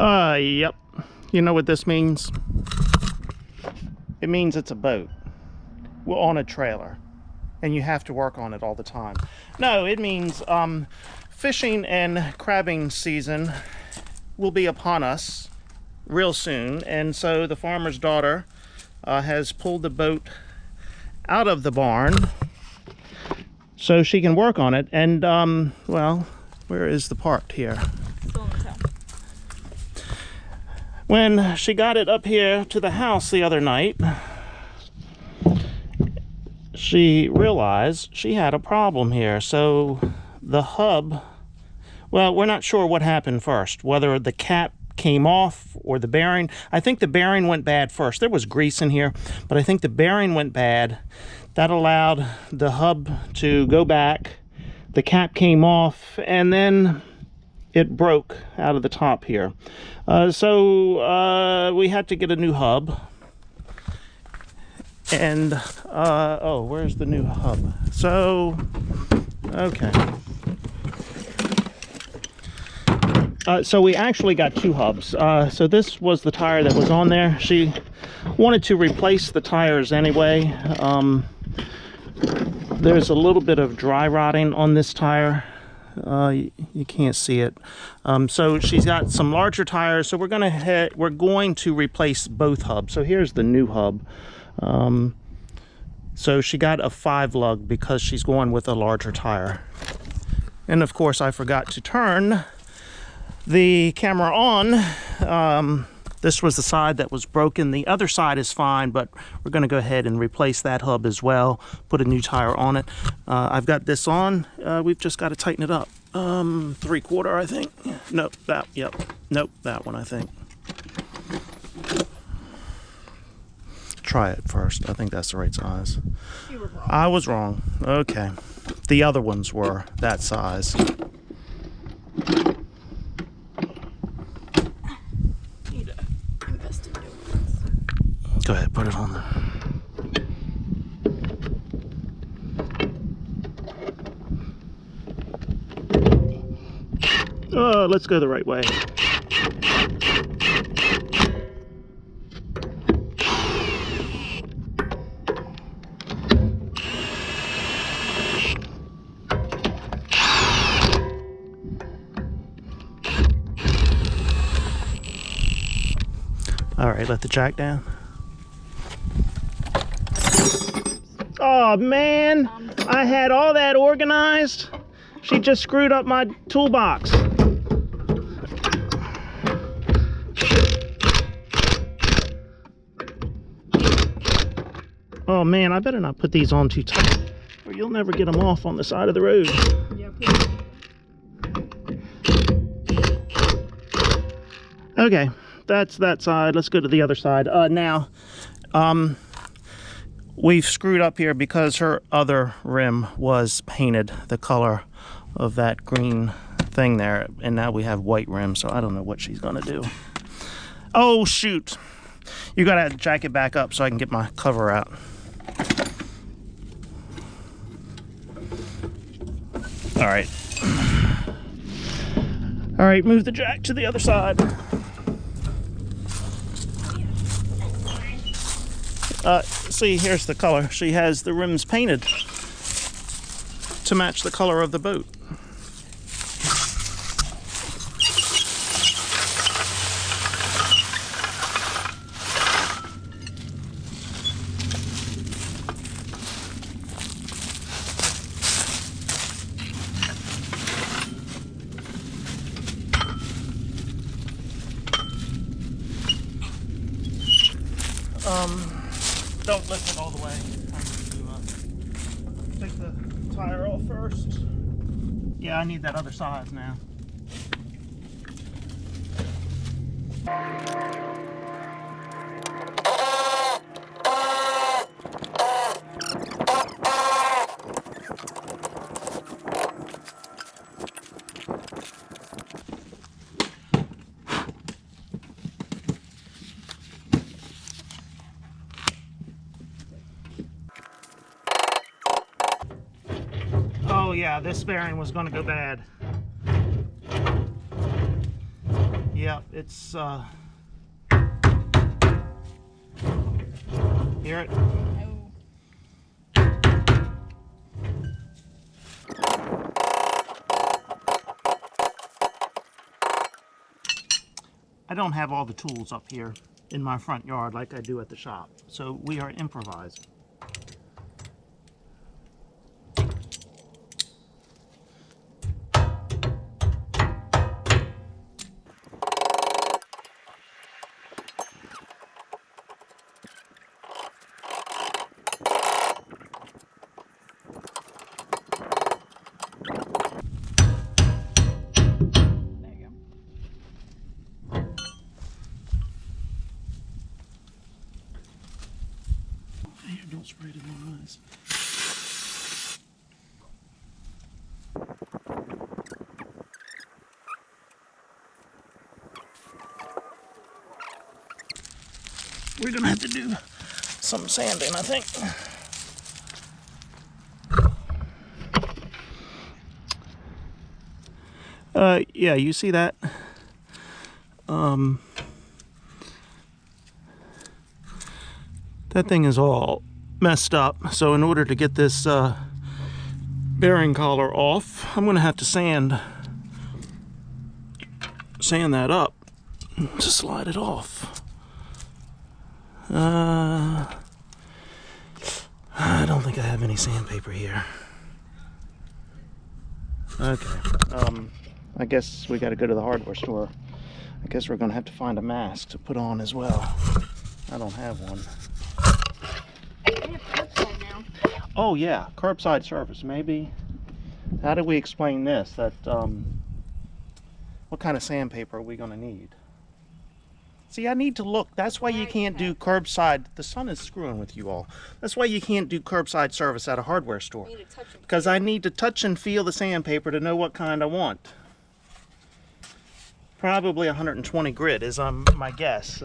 Yep. You know what this means? It means it's a boat. We're on a trailer. And you have to work on it all the time. No, it means fishing and crabbing season will be upon us real soon. And so the farmer's daughter has pulled the boat out of the barn so she can work on it. And, well, where is the part here? Still in the town. When she got it up here to the house the other night, she realized she had a problem here. So the hub, well, we're not sure what happened first, whether the cap came off or the bearing. I think the bearing went bad first. There was grease in here, but I think the bearing went bad. That allowed the hub to go back. The cap came off, and then it broke out of the top here. So we had to get a new hub. And, oh, where's the new hub? So, okay. So we actually got two hubs. So this was the tire that was on there. She wanted to replace the tires anyway. There's a little bit of dry rotting on this tire. You can't see it. So she's got some larger tires. So we're going to replace both hubs. So here's the new hub. So she got a 5 lug because she's going with a larger tire. And of course I forgot to turn the camera on. This was the side that was broken. The other side is fine, but we're going to go ahead and replace that hub as well, put a new tire on it. I've got this on. We've just got to tighten it up. 3/4, I think. Nope, yep. Nope, that one, I think. Try it first. I think that's the right size. You were wrong. I was wrong. Okay. The other ones were that size. Need to invest in new ones. Go ahead, put it on there. Let's go the right way. All right, let the jack down. Oh man, I had all that organized. She just screwed up my toolbox. Oh man, I better not put these on too tight, or you'll never get them off on the side of the road. Yeah, please. Okay, that's that side. Let's go to the other side. Now, we've screwed up here because her other rim was painted the color of that green thing there, and now we have white rim, so I don't know what she's gonna do. Oh shoot, you gotta jack it back up so I can get my cover out. All right, move the jack to the other side. See, here's the color. She has the rims painted to match the color of the boat. Don't lift it all the way. I'm going to take the tire off first. Yeah, I need that other size now. Oh yeah, this bearing was going to go bad. Yep. Yeah, it's hear it? No. I don't have all the tools up here in my front yard like I do at the shop, so we are improvising. There you go. Here, don't spray it in my eyes. We're gonna have to do some sanding, I think. Yeah, you see that? That thing is all messed up. So in order to get this bearing collar off, I'm gonna have to sand that up to slide it off. I don't think I have any sandpaper here. Okay, I guess we gotta go to the hardware store. I guess we're gonna have to find a mask to put on as well. I don't have one. We have curbside now. Oh yeah, curbside service, maybe. How do we explain this? That, what kind of sandpaper are we gonna need? See, I need to look. That's why you can't do curbside. The sun is screwing with you all. That's why you can't do curbside service at a hardware store. You need to touch it. Because I need to touch and feel the sandpaper to know what kind I want. Probably 120 grit is my guess.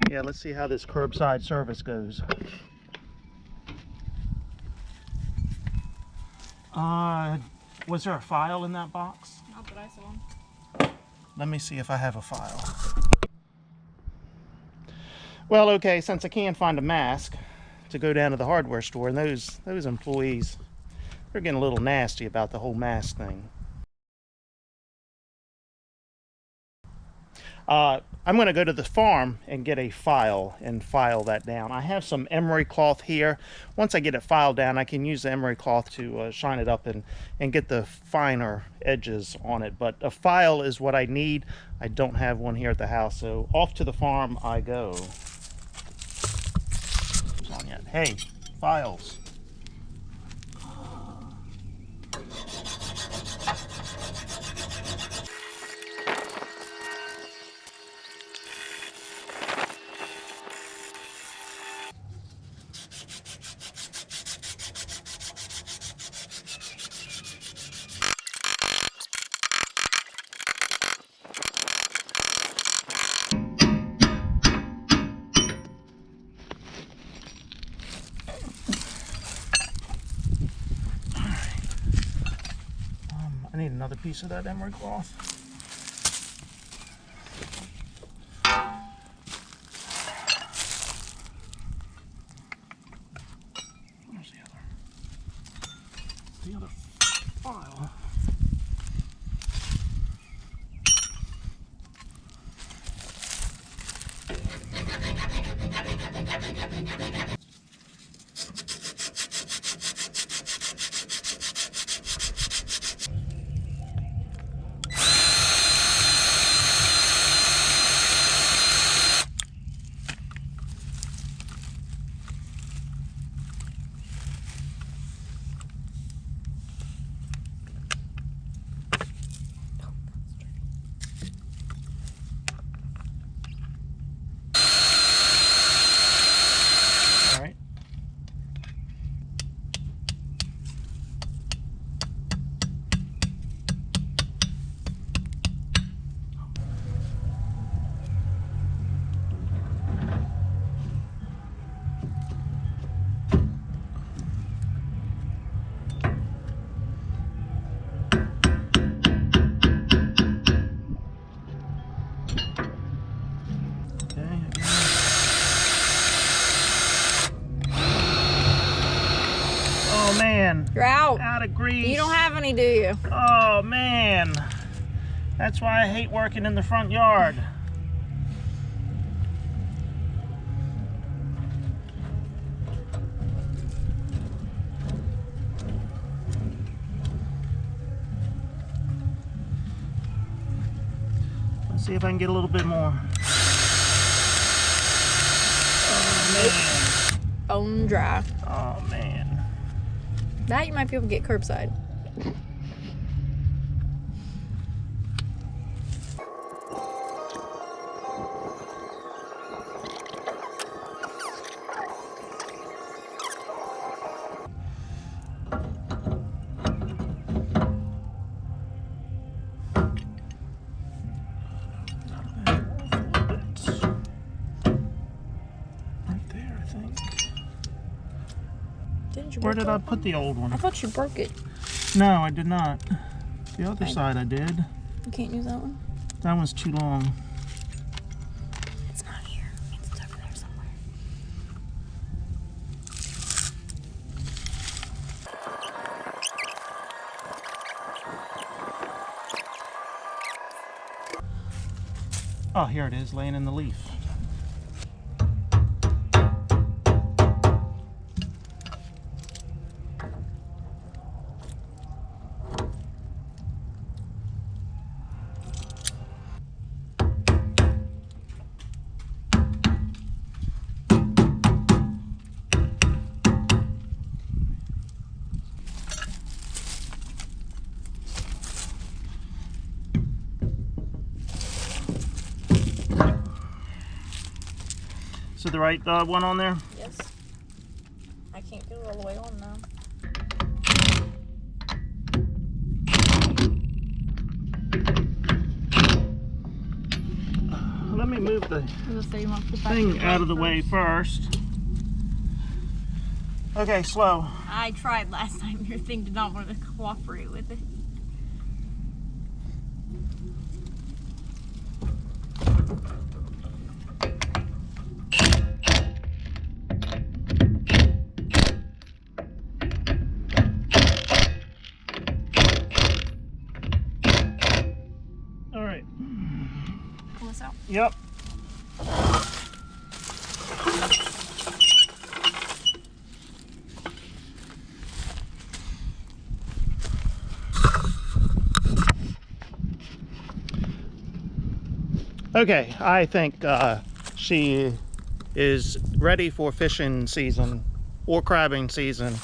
Yeah, let's see how this curbside service goes. Was there a file in that box? Not that I saw one. Let me see if I have a file. Well, okay, since I can't find a mask to go down to the hardware store, and those employees, they're getting a little nasty about the whole mask thing. I'm going to go to the farm and get a file and file that down. I have some emery cloth here. Once I get it filed down, I can use the emery cloth to shine it up and get the finer edges on it. But a file is what I need. I don't have one here at the house, so off to the farm I go. Hey, files. I need another piece of that emery cloth. Where's the other file? man. You're out. Out of grease. You don't have any, do you? Oh man. That's why I hate working in the front yard. Let's see if I can get a little bit more. Oh man. Bone dry. Oh man. That you might be able to get curbside. Didn't you Where break did I it? put the old one? I thought you broke it. No, I did not. The other Okay. side I did. You can't use that one? That one's too long. It's not here. It's over there somewhere. Oh, here it is, laying in the leaf. So the right one on there? Yes. I can't get it all the way on now. Let me move the thing out of the way first. Okay, slow. I tried last time. Your thing did not want to cooperate with it. All right. Pull this out. Yep. Okay, I think she is ready for fishing season or crabbing season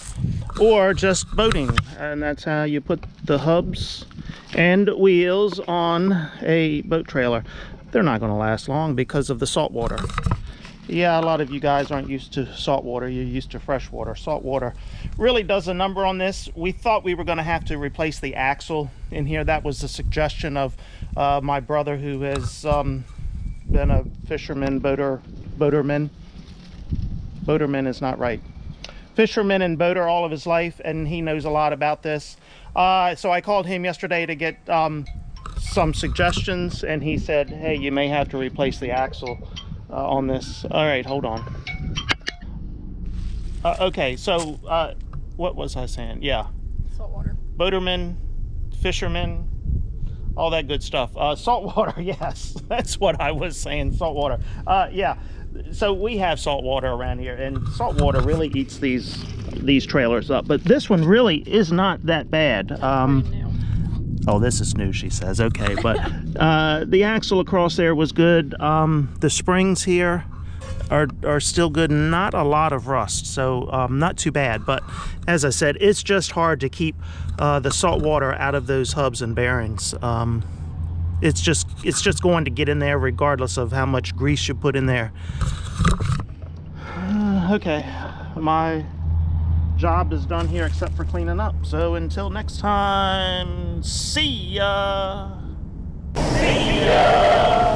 or just boating, and that's how you put the hubs and wheels on a boat trailer. They're not going to last long because of the salt water. Yeah, a lot of you guys aren't used to salt water. You're used to fresh water. Salt water really does a number on this. We thought we were going to have to replace the axle in here. That was the suggestion of my brother, who has been a fisherman, boaterman. Boaterman is not right. Fisherman and boater all of his life, and he knows a lot about this. So I called him yesterday to get some suggestions, and he said, hey, you may have to replace the axle on this. All right, hold on. Okay, so what was I saying? Yeah, Saltwater. boaterman, fisherman, all that good stuff. Saltwater, yes, that's what I was saying, saltwater. Yeah, so we have saltwater around here, and saltwater really eats these trailers up, but this one really is not that bad. Oh, this is new, she says. Okay, but the axle across there was good. The springs here are still good. Not a lot of rust, so not too bad. But as I said, it's just hard to keep the salt water out of those hubs and bearings. It's just going to get in there regardless of how much grease you put in there. Okay, my job is done here except for cleaning up. So until next time, see ya! See ya!